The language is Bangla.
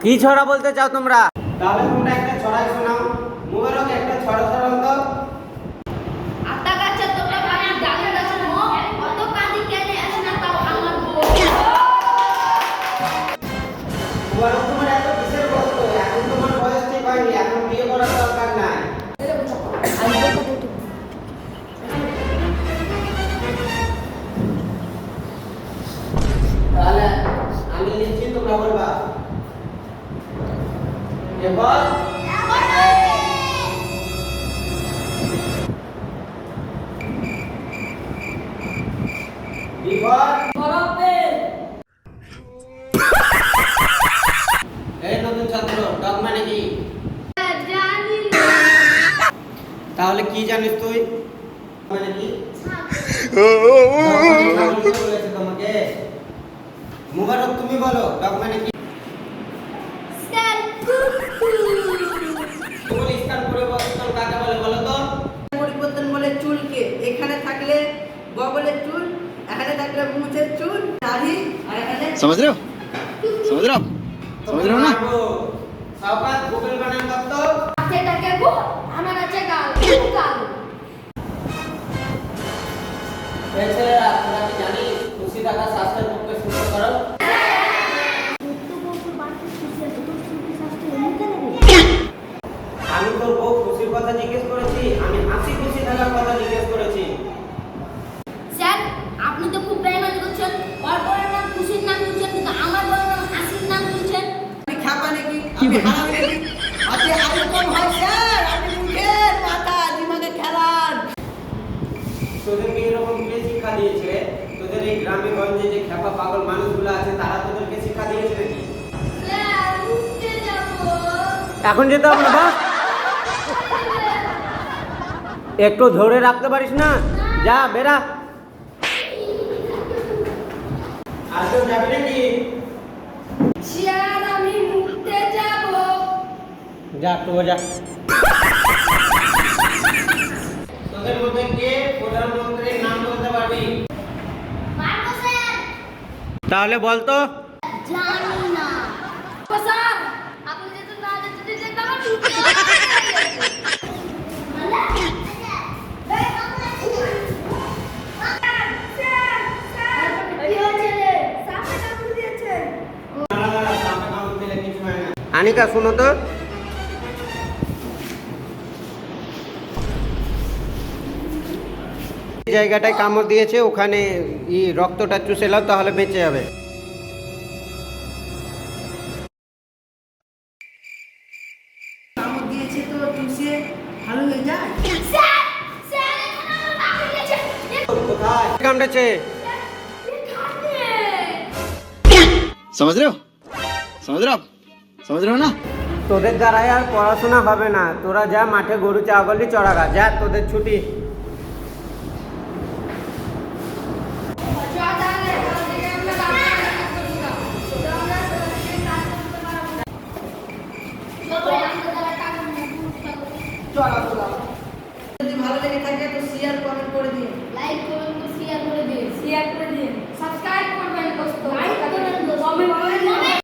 কি ছড়া বলতে চাও তোমরা? তাহলে তোমরা একটা ছড়াই শোনাও। মুবারক একটা ছড়া শোনাও তো। আতা গাছে তোমরা ভাবি ডালে গাছে মো অত কাঁদি কেনে আসে না তাও আমার বউ। মুবারক তোমার এত কিসের কষ্ট? এখন তোমার বয়স ঠিক হয়নি, এখন বিয়ে করার দরকার নাই। তাহলে আমি লিখছি, তোমরা বলবা। এবার এই নতুন ছাত্র, ডগ মানে কি? জানি না। তাহলে কি জানিস তুই? মানে কি? বলেছে তোমাকে? মুবারক তুমি বলো, ডগ মানে কি? স্যার কুকুর। তুমি স্থান পরিবর্তন কাকে বলে বলো তো? পরিবর্তন বলে চুলকে। এখানে থাকলে বগলের চুল, এখানে থাকলে মুছের চুল, দাড়ি, আর এখানে समझ रहे हो समझ रहे हो आप समझ रहे हो ना সাউকাত গুগল বানান কত? আছে টাকে গো আমার আছে গাল গাল। এই ছেলেরা, তোমরা কি জানিস খুশি থাকা স্বাস্থ্যের পক্ষে সুস্থ করো? আমি তোর বউ খুশির কথা জিজ্ঞেস করেছি, আমি হাসি খুশি থাকার কথা জিজ্ঞেস করেছি। স্যার আপনি তো খুব বেইমানি করছেন। ওর বউয়ের নাম খুশির নাম তুলছেন কিন্তু আমার বউয়ের নাম হাসির নাম তুলছেন। আমি খাপা নাকি? আমি হারাম নাকি? আজকে আইকম হয় স্যার, আপনি মুখের মাথা দিমাগে খেলান। তোদেরকে এরকম কে শিক্ষা দিয়েছে? তোদের এই গ্রামে গঞ্জে যে খেপা পাগল মানুষগুলো আছে তারা তোদেরকে শিক্ষা দিয়েছে নাকি? স্যার উঠতে যাবো। এখন যেতে হবে না? একটু ধরে রাখতে পারিস না? যা বেরা। আর কেউ যাবি নাকি? স্যার আমি উঠতে যাবো। যা তো যা। তোদের মধ্যে কে প্রধানমন্ত্রীর নাম বলতে পারবি? পারবো স্যার। তাহলে বল তো। জানি না। ও স্যার আপনি যেহেতু না যেতে যেতে আমার উঠতে আনিকা শুনো তো। জায়গাটায় কামড় দিয়েছে, ওখানে রক্তটা চুষে নাও, তাহলে বেঁচে যাবে। কামড় দিয়েছে তো চুষে ভালো হয়ে যায়। স্যার স্যার এখানে আমার নাম লিখেছে। কোথায় কামড়েছে? এখানে समझ रहे हो समझ रहे हो आप समझ रहे हो ना তোদের দ্বারাই আর পড়াশোনা হবে না। তোরা যা মাঠে গরু ছাগলি চড়াগা, যা তোদের ছুটি।